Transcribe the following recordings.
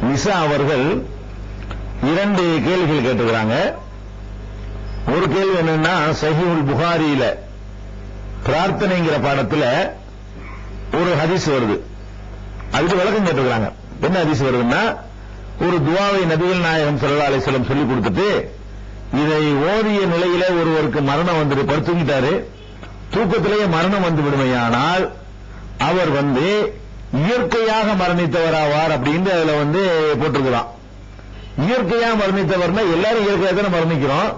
நிசா அவர்கள் 2 கேள்விகள் கேட்டுக்கிறாங்க. ஒரு கேள்வி என்னன்னா, சஹீஹுல் புகாரியில பிரார்த்தனைங்கிற பாடத்துல ஒரு ஹதீஸ் வருது, அதுக்கு விளக்கம் கேட்டுக்கிறாங்க. என்ன ஹதீஸ் வருதுன்னா, ஒரு துஆவை நபிகள் நாயகம் ஸல்லல்லாஹு அலைஹி வஸல்லம் சொல்லி கொடுத்துட்டு, இதை ஓதிய நிலையில ஒருவருக்கு மரணம் வந்துட்டு படுத்துக்கிட்டாரு, தூக்கத்திலேயே மரணம் வந்து விடுமையானால் அவர் இயற்கையாக மரணித்தவராவார் அப்படின்னு அதுல போட்டிருக்கிறான். இயற்கையாக மரணித்தவர்னா எல்லாரும் இயற்கையாக தானே மரணிக்கிறோம்.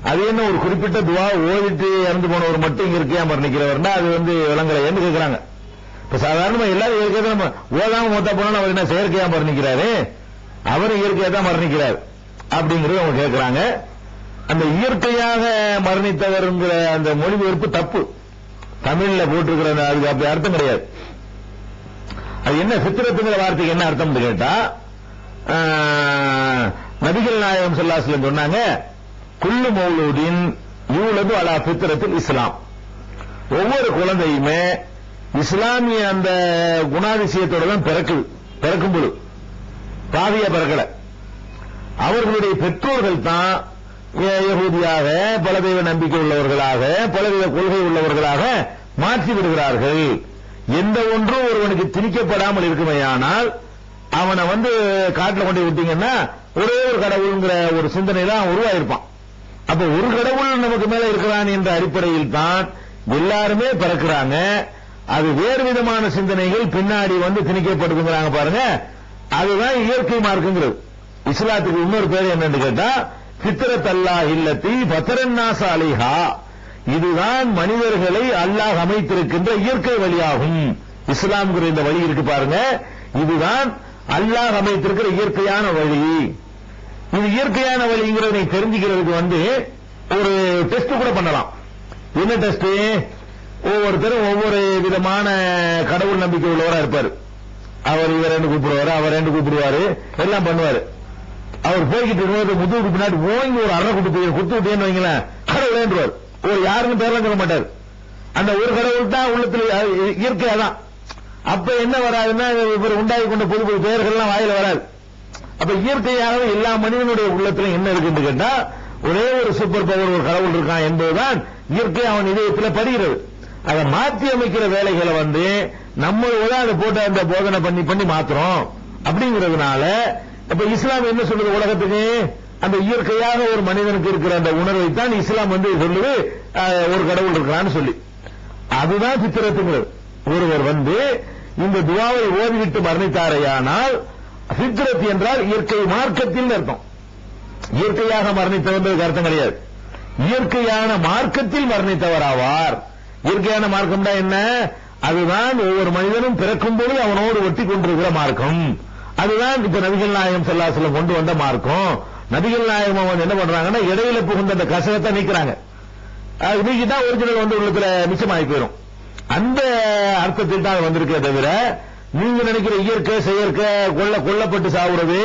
அது என்ன ஒரு குறிப்பிட்ட துவா ஓதிட்டு இறந்து போனவர் மட்டும் இயற்கையா மரணிக்கிறவர்னா அது விளங்கலைன்னு கேட்கிறாங்க. இப்ப சாதாரணமா எல்லாரும் இயற்கையா தான் ஓதாம மொத்தா போனாலும் அவர் என்ன செயற்கையா மரணிக்கிறாரு, அவரும் இயற்கையா தான் மரணிக்கிறார் அப்படிங்கறது அவங்க கேட்கிறாங்க. அந்த இயற்கையாக மரணித்தவர்ங்கிற அந்த மொழிபெயர்ப்பு தப்பு. தமிழ்ல போட்டிருக்கிற அதுக்கு அப்படி அர்த்தம் கிடையாது. அது என்ன ஃபித்ரத்துங்கிற வார்த்தைக்கு என்ன அர்த்தம் கேட்டா, நபிகள் நாயகம் ஸல்லல்லாஹு அலைஹி வஸல்லம் சொன்னாங்க, குல்லு மௌலூதின் யூலது அலா ஃபித்ரத்தில் இஸ்லாம். ஒவ்வொரு குழந்தையுமே இஸ்லாமிய அந்த குணாதிசயத்தோட தான் பிறக்கும்போது பாவியா பிறக்கல. அவர்களுடைய பெற்றோர்கள் தான் யஹூதியாக, பலதெய்வ நம்பிக்கை உள்ளவர்களாக, பலவித கொள்கை உள்ளவர்களாக மாற்றி விடுகிறார்கள். எந்த ஒன்றும் ஒருவனுக்கு திணிக்கப்படாமல் இருக்குமையானால் அவனை காட்டுல கொண்டு விட்டீங்கன்னா ஒரே ஒரு கடவுள்ங்கிற ஒரு சிந்தனையில அவன் உருவாயிருப்பான். அப்ப ஒரு கடவுள் நமக்கு மேல இருக்கிறான் என்ற அடிப்படையில் தான் எல்லாருமே பிறக்கிறாங்க. அது வேறு விதமான சிந்தனைகள் பின்னாடி திணிக்கப்படுதுங்கிறாங்க பாருங்க. அதுதான் இயற்கை மார்க்குங்கிறது. இஸ்லாத்துக்கு இன்னொரு பேர் என்னன்னு கேட்டா, ஃபித்ரத் அல்லாஹ் இல்லத்தி ஃபதரன்னாஸ அலைஹா. இதுதான் மனிதர்களை அல்லாஹ் அமைத்திருக்கின்ற இயற்கை வழியாகும். இஸ்லாம்ங்கிற இந்த வழி இருக்கு பாருங்க, இதுதான் அல்லாஹ் அமைத்திருக்கிற இயற்கையான வழி. இது இயற்கையான வழிங்கிறத தெரிஞ்சுக்கிறதுக்கு ஒரு டெஸ்ட் கூட பண்ணலாம். என்ன டெஸ்ட்? ஒவ்வொருத்தரும் ஒவ்வொரு விதமான கடவுள் நம்பிக்கை உள்ளவரா இருப்பாரு. அவர் இவர் கூப்பிடுவாரு, அவர் கூப்பிடுவாரு, எல்லாம் பண்ணுவாரு. அவர் போய்கிட்டு இருக்கும்போது முதுகுக்கு பின்னாடி ஓங்கி ஒரு அரை குத்து விட்டேன்னு வைங்களேன், கடவுளேன்றுவார். ஒரு யாருன்னு பேர்லாம் சொல்ல மாட்டார். அந்த ஒரு கடவுள் தான் உள்ளத்துல இயற்கையா தான். அப்ப என்ன வராதுன்னா, இவர் உண்டாகி கொண்ட புது புது பெயர்கள்லாம் வாயில வராது. அப்ப இயற்கையாகவே எல்லா மனிதனுடைய உள்ளத்துல என்ன இருக்குன்னு கேட்டா, ஒரே ஒரு சூப்பர் பவர் ஒரு கடவுள் இருக்கான் என்பதுதான் இயற்கை அவன் இதயத்தில் படுகிறது. அதை மாற்றி அமைக்கிற வேலைகளை நம்மளோட அதை போட்டு அந்த போதனை பண்ணி மாத்துறோம். அப்படிங்கிறதுனால இப்ப இஸ்லாம் என்ன சொல்லுது உலகத்துக்கு, அந்த இயற்கையாக ஒரு மனிதனுக்கு இருக்கிற அந்த உணர்வை தான் இஸ்லாம் சொல்லுது ஒரு கடவுள் இருக்கிறான்னு சொல்லி. அதுதான் ஃபித்ரத்துங்கிறது. ஒருவர் இந்த துஆவை ஓதிவிட்டு மரணித்தாரையானால், ஃபித்ரத் என்றால் இயற்கை மார்க்கத்தில் அர்த்தம். இயற்கையாக மரணித்தவர் அர்த்தம் கிடையாது. இயற்கையான மார்க்கத்தில் மரணித்தவர் ஆவார். இயற்கையான மார்க்கம் தான் என்ன? அதுதான் ஒவ்வொரு மனிதனும் பிறக்கும் போது அவனோடு ஒட்டி கொண்டிருக்கிற மார்க்கம். அதுதான் இப்ப நபிகள் நாயகம் ஸல்லல்லாஹு அலைஹி வஸல்லம் கொண்டு வந்த மார்க்கம். நபிகள் நாயகம் என்ன பண்றாங்கன்னா, இடையில புகுந்த அந்த கசகத்தை நீக்கிறாங்க. நீக்கிட்டா ஒரிஜினல் உள்ளத்துல மிச்சமாகி போயிடும். அந்த அர்த்தத்தில் தான் வந்திருக்கே தவிர, நீங்க நினைக்கிற இயற்கை செயற்கை கொல்லப்பட்டு சாவுறது,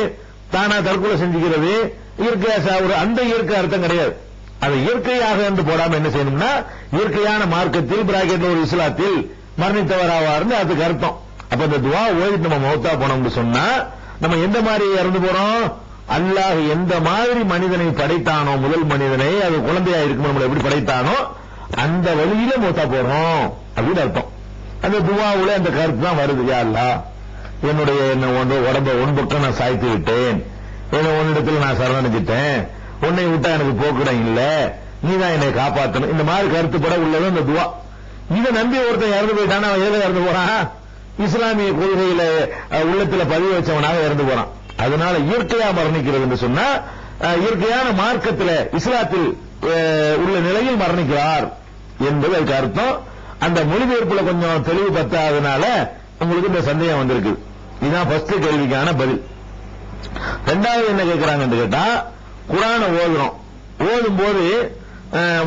தானா தற்கொலை செஞ்சுக்கிறது, இயற்கையா சாவுறது, அந்த இயற்கை அர்த்தம் கிடையாது. அது இயற்கையாக என்று போடாம என்ன செய்யணும்னா, இயற்கையான மார்க்கத்தில் பிராக்கெட்ல ஒரு இஸ்லாத்தில் மரணித்தவராவார்னு அதுக்கு அர்த்தம். அப்ப இந்த துஆ ஓதிட்டு நம்ம மௌத்தா போனோம்னு சொன்னா, நம்ம எந்த மாதிரி இறந்து போறோம்? அல்லாஹ் எந்த மாதிரி மனிதனை படைத்தானோ, முதல் மனிதனை, அது குழந்தையா இருக்கும் நம்மளை எப்படி படைத்தானோ அந்த வழியில மௌத்தா போறோம் அப்படின்னு அர்த்தம். அந்த துஆவுல அந்த கருத்து தான் வருது. யா அல்லாஹ், என்னுடைய உடம்ப உன் பக்கம் நான் சாய்த்து விட்டேன், உன்னிடத்துல நான் சரணடைஞ்சிட்டேன், உன்னை விட்டா எனக்கு போக்குடம் இல்ல, நீதான் என்னை காப்பாற்றணும். இந்த மாதிரி கருத்துப்பட உள்ளது அந்த துஆ. இதை நம்பி ஒருத்தன் இறந்து போயிட்டானா அவன் எதுல இறந்து போறான்? இஸ்லாமிய கொள்கையில உள்ளத்துல பதிவு வச்சவனாக இறந்து போறான். அதனால இயற்கையா மரணிக்கிறது என்று சொன்னா, இயற்கையான மார்க்கத்தில் இஸ்லாத்தில் உள்ள நிலையில் மரணிக்கிறார் என்பது அதுக்கு அர்த்தம். அந்த மொழிபெயர்ப்புல கொஞ்சம் தெளிவு பத்தாதனால உங்களுக்கு இந்த சந்தேகம் வந்திருக்கு. இதுதான் ஃபர்ஸ்ட் கேள்விக்கான பதில். ரெண்டாவது என்ன கேட்கிறாங்கன்னு கேட்டா, குர்ஆனை ஓதுறோம், ஓதும் போது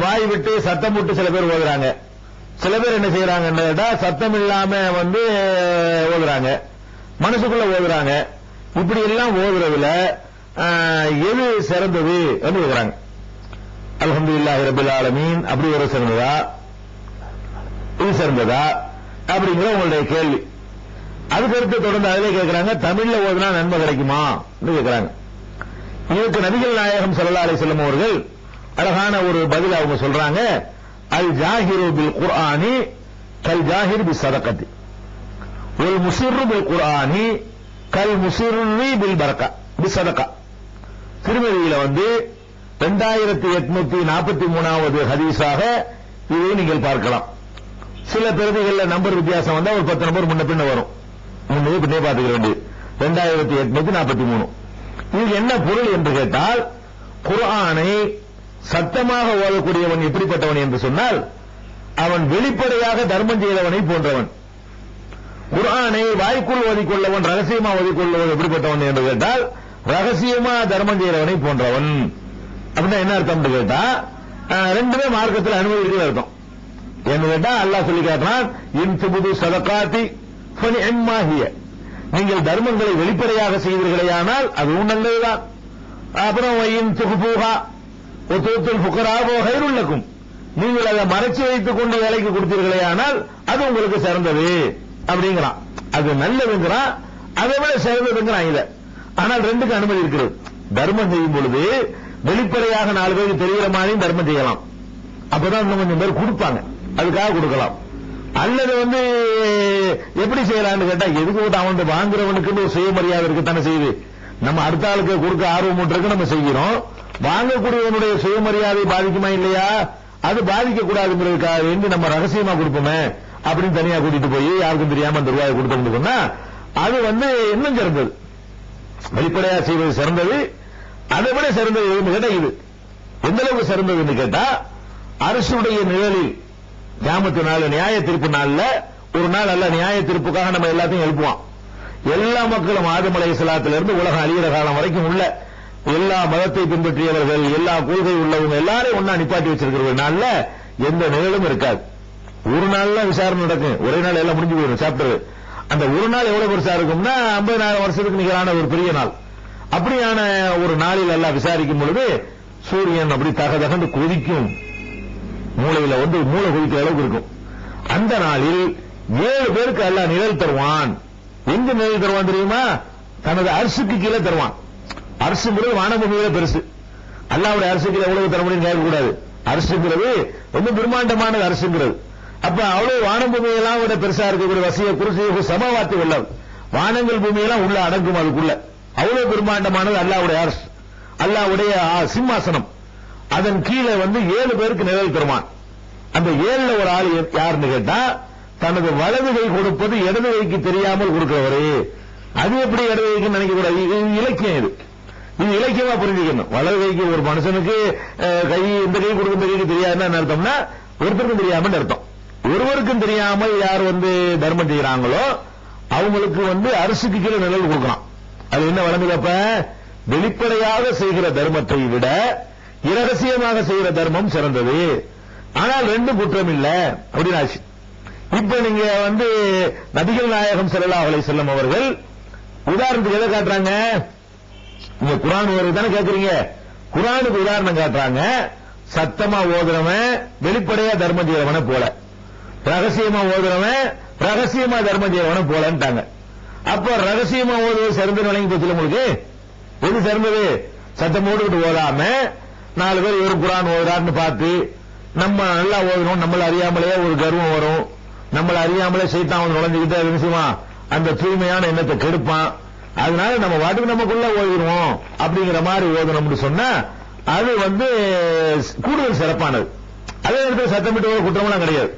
வாய் விட்டு சத்தம் விட்டு சில பேர் ஓதுறாங்க. சில பேர் என்ன செய்யறாங்கன்னு கேட்டா, சத்தம் இல்லாம ஓதுறாங்க, மனசுக்குள்ள ஓதுறாங்க. இப்படி எல்லாம் ஓதுறதுல எது சிறந்தது என்று கேட்கிறாங்க. அல்ஹம்துலில்லாஹி ரப்பில் ஆலமீன் அப்படி ஒரு சிறந்ததா, இது சிறந்ததா அப்படிங்கிற உங்களுடைய கேள்வி. அதுக்கடுத்து தொடர்ந்து அதிலே கேட்கிறாங்க, தமிழ்ல ஓதுனா நன்மை கிடைக்குமா கேட்கிறாங்க. இதுக்கு நபிகள் நாயகம் ஸல்லல்லாஹு அலைஹி வஸல்லம் அவர்கள் அழகான ஒரு பதில் அவங்க சொல்றாங்க, அல் ஜாஹிரு பில் குர்ஆனி கல் ஜாஹிர் பி ஸதகத்தி வல் முஸிர்ரு பில் குர்ஆனி கல் முஸிர்ரி பில் பரக்கா பி ஸதகா. திருமதியில 2843வது ஹதீஸாக இதை நீங்கள் பார்க்கலாம். சில பிரதிகள்ல நம்பர் வித்தியாசம் வந்தா ஒரு 10 நம்பர் முன்ன பின்ன வரும். முன்னே பின்னே பார்த்துக்க வேண்டியது 2843. இது என்ன பொருள் என்று கேட்டால், குர்ஆனை சத்தமாக ஓதக்கூடியவன் எப்படிப்பட்டவன் என்று சொன்னால், அவன் வெளிப்படையாக தர்மம் செய்தவனை போன்றவன். குர்ஆனை வாய்க்குள் ஓதிக்கொள்ளவன், ரகசியமா ஓதிக்கொள்ளவன் எப்படிப்பட்டவன் என்று கேட்டால், ரகசியமா தர்மம் செய்கிறவனை போன்றவன். அப்படின்னா என்ன அர்த்தம் கேட்டா, ரெண்டுமே மார்க்கத்தில் அனுமதி இருக்கிற அர்த்தம். என்ன கேட்டா அல்லாஹ் சொல்லி காட்டுறான், இன் துபுது ஸதகாத்தி ஃபனிஅம்மா ஹிய, நீங்கள் தர்மங்களை வெளிப்படையாக செய்வீர்களேயானால் அதுவும் நல்லதுதான். அப்புறம் இன் துகுபூஹா வ துல் ஃபுகரா வ கைருல் லக்கும், நீங்கள் அதை மறைச்சு வைத்துக் கொண்டு வேலைக்கு கொடுத்தீர்களேயானால் அது உங்களுக்கு சிறந்தது அப்படிங்கிறான். அது நல்லதுங்கிறான், அதை விட சிறந்ததுங்கிறான் இத. ஆனால் ரெண்டுக்கு அனுமதி இருக்கிறது. தர்மம் செய்யும் பொழுது வெளிப்படையாக 4 பேருக்கு தெரிகிற மாதிரி தர்மம் செய்யலாம். அப்பதான் இன்னும் கொஞ்சம் பேர் கொடுப்பாங்க, அதுக்காக கொடுக்கலாம். அல்லது எப்படி செய்யலாம்னு கேட்டா, எதுக்கு விட்டு அவன் வாங்குறவனுக்கு ஒரு சுயமரியாதை இருக்குத்தானே செய்யுது. நம்ம அடுத்த ஆளுக்கு கொடுக்க ஆர்வம் இருக்கு, நம்ம செய்கிறோம். வாங்கக்கூடியவனுடைய சுயமரியாதை பாதிக்குமா இல்லையா? அது பாதிக்க கூடாதுங்கிறதுக்காக வேண்டி நம்ம ரகசியமா கொடுப்போமே அப்படின்னு தனியா கூட்டிட்டு போய் யாருக்கும் தெரியாம அந்த ரூபாயை கொடுத்தோம்னா அது இன்னும் சிறந்தது. வெளிப்படையா செய்வது சிறந்தது. அதை விட சிறந்தது எதுன்னு கேட்டா இது எந்த அளவுக்கு சிறந்ததுன்னு கேட்டா, அரசுடைய நிழலில் கியாமத்து நாள் நியாய தீர்ப்பு நாள்ல ஒரு நாள் அல்ல நியாய தீர்ப்புக்காக நம்ம எல்லாத்தையும் எழுப்புவான். எல்லா மக்களும் ஆதம் அலைஹிஸ்ஸலாத்துல இருந்து உலகம் அழிகிற காலம் வரைக்கும் உள்ள எல்லா மதத்தை பின்பற்றியவர்கள், எல்லா கொள்கை உள்ளவங்க எல்லாரையும் ஒன்னா நிப்பாட்டி வச்சிருக்கிற ஒரு நாள்ல எந்த நிழலும் இருக்காது. ஒரு நாள்ல விசாரணை நடக்கும், ஒரே நாள் எல்லாம் முடிஞ்சு போயிடும் சாப்டர். அந்த ஒரு நாள் எவ்வளவு பெருசா இருக்கும்னா 50,000 வருஷத்துக்கு நிகரான ஒரு பெரிய நாள். அப்படியான ஒரு நாளில் எல்லாம் விசாரிக்கும் பொழுது சூரியன் அப்படி தகதகன்னு கொதிக்கும், மூளையில மூளை கொதிக்கிற அளவுக்கு இருக்கும். அந்த நாளில் 7 பேருக்கு அல்லாஹ் நிழல் தருவான். எங்க நிழல் தருவான் தெரியுமா? தனது அர்ஷுக்கு கீழே தருவான். அர்ஷுங்கிறது வானபூமியில பெருசு. அல்லாஹ்வுடைய அர்ஷுக்கு எவ்வளவு தர முடியும் கேட்க கூடாது. அர்ஷுங்கிறது ரொம்ப பிரம்மாண்டமானது. அர்ஷுங்கிறது அப்ப அவ்வளவு வானபூமியெல்லாம் விட பெருசா இருக்கக்கூடிய வசிய குருசிய சமவாத்தி உள்ளது. வானங்கள் பூமியெல்லாம் உள்ள அடங்கும், அதுக்குள்ள அவ்வளவு பிரம்மாண்டமானது அல்லாஹ்வுடைய அர்ஷ், அல்லாஹ்வுடைய சிம்மாசனம். அதன் கீழே 7 பேருக்கு நிழல் தருவான். அந்த 7ல ஒரு ஆள் யாருன்னு கேட்டா, தனது வலது கை கொடுப்பது இடது கைக்கு தெரியாமல் கொடுக்கிறவரு. அது எப்படி இடது கைக்கு நினைக்க கூடாது, இது இலக்கியம். இது இலக்கியமா புரிஞ்சுக்கணும். வலது கைக்கு ஒரு மனுஷனுக்கு கை இந்த கை கொடுக்கும், இந்த கைக்கு தெரியாதுன்னு அர்த்தம்னா ஒருத்தருக்கும் தெரியாமல் அர்த்தம். ஒருவருக்கும் தெரியாமல் யார் தர்மம் செய்யறாங்களோ அவங்களுக்கு அரசுக்கு கீழே நிழல் கொடுக்கலாம். அது என்ன வழங்குதப்ப, வெளிப்படையாக செய்கிற தர்மத்தை விட இரகசியமாக செய்கிற தர்மம் சிறந்தது. ஆனால் ரெண்டும் குற்றம் இல்ல அப்படின்னு ஆச்சு. இப்ப நீங்க நபிகள் நாயகம் ஸல்லல்லாஹு அலைஹி வஸல்லம் அவர்கள் உதாரணத்துக்கு எதை காட்டுறாங்க? நீங்க குர்ஆன் ஓதுறது தானே கேக்குறீங்க. குர்ஆனுக்கு உதாரணம் காட்டுறாங்க. சத்தமா ஓதுறவன் வெளிப்படையா தர்மம் செய்யறவன போல, ரகசியமா ஓதுறவன் ரகசியமா தர்மம் செய்யறவன போலன்ட்டாங்க. அப்ப ரகசியமா ஓதுவது சிறந்து வழங்கி போச்சு. உங்களுக்கு எது சிறந்தது? சத்தம் போட்டுக்கிட்டு ஓதாம 4 பேர் இவரு குர்ஆன் ஓதுறாருன்னு பார்த்து நம்ம நல்லா ஓதுறோம், நம்மள அறியாமலே ஒரு கர்வம் வரும். நம்மள அறியாமலே சைத்தான் நுழைஞ்சுக்கிட்டு அது விஷயமா அந்த தூய்மையான எண்ணத்தை கெடுப்பான். அதனால நம்ம வாட்டுக்கு நமக்குள்ள ஓதிடுவோம் அப்படிங்கிற மாதிரி ஓதணும்னு சொன்னா அது கூடுதல் சிறப்பானது. அதே நேரத்தில் சத்தமிட்டு ஒரு குற்றமெல்லாம் கிடையாது.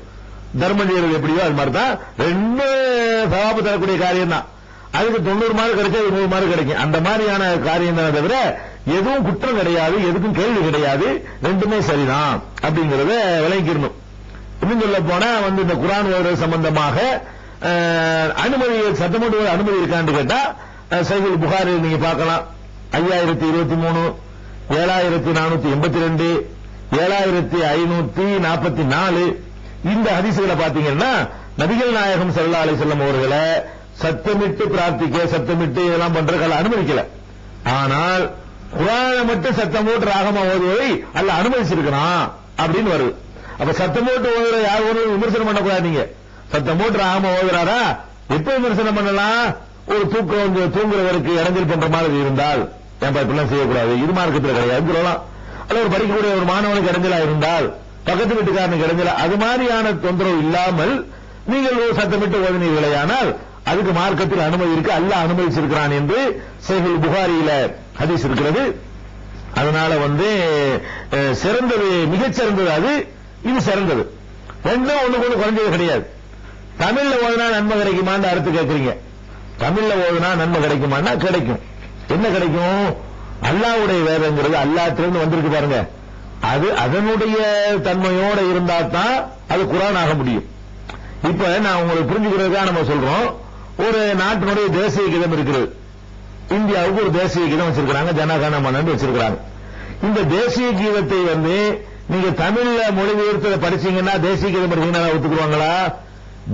தர்மம் செய்யறது எப்படியோ அது மாதிரி தான். 2 சவாபு தரக்கூடிய காரியம் தான். அதுக்கு 90 மார்க் கிடைச்சா 100 மார்க் கிடைக்கும். அந்த மாதிரியான காரியம் தான் தவிர எதுவும் குற்றம் கிடையாது, எதுக்கும் கேள்வி கிடையாது. ரெண்டுமே சரிதான் அப்படிங்கறத விளங்கிக்கணும். இன்னும் சொல்ல போனா இந்த குர்ஆன் ஓதுறது சம்பந்தமாக அனுமதி, சத்தமிட்டு அனுமதி இருக்கான்னு கேட்டா சஹீஹுல் புகாரியில் நீங்க பார்க்கலாம். 5023, 7482, 7544 இந்த ஹதீஸ்களை பாத்தீங்கன்னா நபிகள் நாயகம் ஸல்லல்லாஹு அலைஹி வஸல்லம் அவர்களை சத்தமிட்டு பிரார்த்திக்க, சத்தமிட்டு இதெல்லாம் பண்றதுக்கு அனுமதிக்கல. ஆனால் குர்ஆனை மட்டும் சத்தம் போட்டு ராகமா ஓதுவதை அல்லாஹ் அனுமதிச்சிருக்கிறான் அப்படின்னு வருது. அப்ப சத்தம் போட்டு ஓதுற யார் விமர்சனம் பண்ணக்கூடாது. நீங்க சத்தம் போட்டு ராகமா ஓதுறாரா எப்ப விமர்சனம் பண்ணலாம்? ஒரு தூங்குறவருக்கு இடைஞ்சல் பண்ற மாதிரி இருந்தால், ஏன் இப்படிலாம் செய்யக்கூடாது, இது மார்க்கத்தில் கிடையாது சொல்லலாம். அல்ல ஒரு படிக்கக்கூடிய ஒரு மாணவனுக்கு இடைஞ்சலா இருந்தால், பக்கத்து வீட்டுக்காரனுக்கு இடைஞ்சலா, அது மாதிரியான தொந்தரவு இல்லாமல் நீங்கள் சத்தமிட்டு ஓதினீர்களேயானால் அதுக்கு மார்க்கத்தில் அனுமதி இருக்கு, அல்லாஹ் அனுமதிச்சிருக்கிறான் என்று சஹீஹுல் புகாரியில ஹதீஸ் இருக்கிறது. அதனால சிறந்தது, மிகச்சிறந்தது அது, இது சிறந்தது. ரெண்டும் ஒண்ணுக்கு ஒண்ணு குறைஞ்சது கிடையாது. தமிழ்ல ஓதுனா நன்மை கிடைக்குமான்னு அறுத்து கேட்கறீங்க. தமிழ்ல ஓதுனா நன்மை கிடைக்குமான்னா கிடைக்கும். என்ன கிடைக்கும்? அல்லாஹ்வுடைய வேதங்கிறது அல்லாஹ்விலிருந்து வந்திருக்கு பாருங்க, அது அதனுடைய தன்மையோட இருந்தா தான் அது குர்ஆன் ஆக முடியும். இப்ப நான் உங்களுக்கு புரிஞ்சுக்கிறதுக்காக நம்ம சொல்றோம், ஒரு நாட்டினுடைய தேசிய கீதம் இருக்கிறது. இந்தியாவுக்கு ஒரு தேசிய கீதம் வச்சிருக்காங்க, ஜனகணமனன்னு வச்சிருக்காங்க. இந்த தேசிய கீதத்தை நீங்க தமிழ்ல மொழிபெயர்த்து படிச்சீங்கன்னா தேசிய கீதம் படிச்சீங்கன்னா ஒத்துக்குவாங்களா?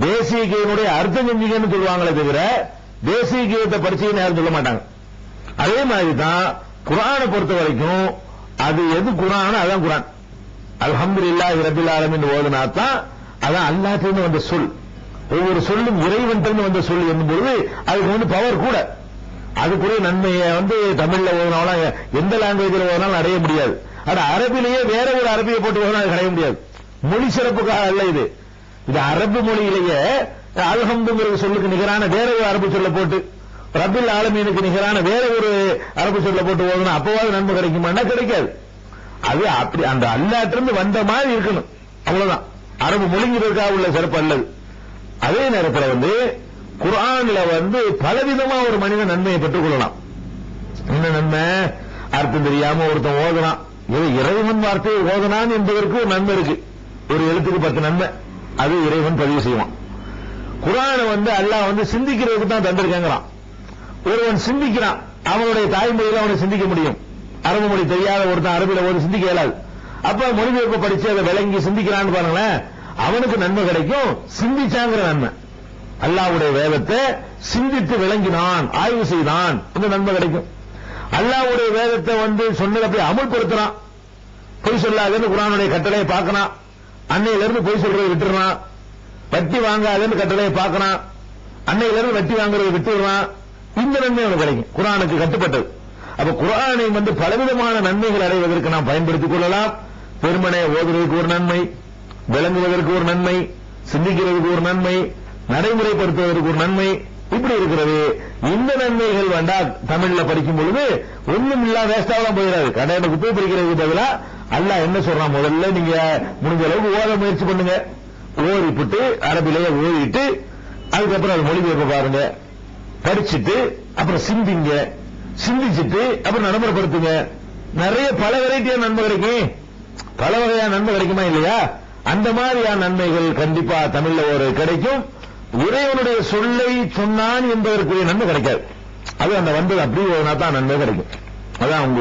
தேசிய கீதனுடைய அர்த்தம் செஞ்சீங்கன்னு சொல்லுவாங்களே தவிர தேசிய கீதத்தை படிச்சீங்கன்னு யாரும் சொல்ல மாட்டாங்க. அதே மாதிரி தான் குர்ஆனை பொறுத்த வரைக்கும் அது எது குர்ஆன் அதான் குர்ஆன். அல்ஹம்துலில்லாஹி ரப்பில் ஆலமீன் ஓதுனா தான் அதான் அல்லாஹ்விலிருந்து வந்த சொல். ஒவ்வொரு சொல்லும் இறைவனிடமிருந்து வந்த சொல் என்னும்போது அதுக்கு பவர் கூட. அதுக்குரிய நன்மையை தமிழ்ல ஓதுனாலும் எந்த லாங்குவேஜில் ஓதுனாலும் அடைய முடியாது. ஆனா அரபிலேயே வேற ஒரு அரபியை போட்டு ஓதுனா அது அடைய முடியாது. மொழி சிறப்புக்காக அல்ல இது. இது அரபு மொழியிலேயே அல்ஹம்துங்கிற சொல்லுக்கு நிகரான வேற ஒரு அரபு சொல்ல போட்டு, ரப்பில் ஆலமீனுக்கு நிகரான வேற ஒரு அரபு சொல்ல போட்டு ஓதுனா அப்பவாது நன்மை கிடைக்குமான்னா கிடைக்காது. அது அப்படி அந்த அல்லாஹ்விலிருந்து வந்த மாதிரி இருக்கணும், அவ்வளவுதான். அரபு மொழிங்கிறதுக்காக உள்ள சிறப்பு அல்லது. அதே நேரத்தில் குர்ஆன்ல பலவிதமா ஒரு மனிதன் நன்மையை பெற்றுக் கொள்ளலாம். என்ன நன்மை? அர்த்தம் தெரியாம ஒருத்தன் ஓதுனான், இறைவன் வார்த்தையை ஓதுனான் என்பதற்கு ஒரு நன்மை இருக்கு. ஒரு எழுத்துக்கு 10 நன்மை, அது இறைவன் பதிவு செய்வான். குர்ஆனை அல்லாஹ் சிந்திக்கிறதுக்கு தான் தந்திருக்காங்களாம். ஒருவன் சிந்திக்கிறான், அவனுடைய தாய்மொழியில அவனை சிந்திக்க முடியும். அரபு மொழி தெரியாத ஒருத்தன் அரபில ஒரு சிந்திக்க இயலாது. அப்ப மொழிபெயர்ப்பு படிச்சு அதை விளங்கி சிந்திக்கிறான்னு பாருங்களேன், அவனுக்கு நன்மை கிடைக்கும். சிந்திச்சாங்கிற நன்மை, அல்லாஹ்வுடைய வேதத்தை சிந்தித்து விளங்கினான், ஆய்வு செய்தான், இந்த நன்மை கிடைக்கும். அல்லாஹ்வுடைய வேதத்தை சொன்னதை போய் அமல்படுத்துறான், பொய் சொல்லாதேன்னு குர்ஆனுடைய கட்டளையை பார்க்கறான், அன்னையில இருந்து பொய் சொல்றதை விட்டுறான், வட்டி வாங்காதேன்னு கட்டளையை பார்க்கறான், அன்னையில இருந்து வட்டி வாங்குறதை விட்டுறான், இந்த நன்மை அவனுக்கு கிடைக்கும், குர்ஆனுக்கு கட்டுப்பட்டது. அப்ப குர்ஆனை பலவிதமான நன்மைகள் அடைவதற்கு நாம் பயன்படுத்திக் கொள்ளலாம். பெருமனே ஓதுவதற்கு ஒரு நன்மை, விளங்குவதற்கு ஒரு நன்மை, சிந்திக்கிறதுக்கு ஒரு நன்மை, நடைமுறைப்படுத்துவதற்கு ஒரு நன்மை, இப்படி இருக்கிறது. இந்த நன்மைகள் தமிழ்ல படிக்கும் பொழுது ஒண்ணும் இல்ல, வேஸ்டாவெல்லாம் போயிடாது. கடையில குப்பை பிடிக்கிறதுக்கு பதிலா அல்லாஹ் என்ன சொல்றான், முதல்ல நீங்க முடிஞ்ச அளவுக்கு ஓத முயற்சி பண்ணுங்க, ஓதிப்புட்டு அரபிலேயே ஓதிட்டு அதுக்கப்புறம் அது மொழிபெயர்ப்பு பாருங்க, படிச்சுட்டு அப்புறம் சிந்திச்சுட்டு அப்புறம் நடைமுறைப்படுத்துங்க. நிறைய பல வெரைட்டியான நன்மை கிடைக்கும், பல வகையான நன்மை கிடைக்குமா இல்லையா? அந்த மாதிரியான நன்மைகள் கண்டிப்பா தமிழ்ல ஒரு கிடைக்கும். இறைவனுடைய சொல்லை சொன்னான் என்பதற்குரிய நன்மை கிடைக்காது. அது அந்த வந்தது அப்படி தான் நன்மை கிடைக்கும். அதான் உங்க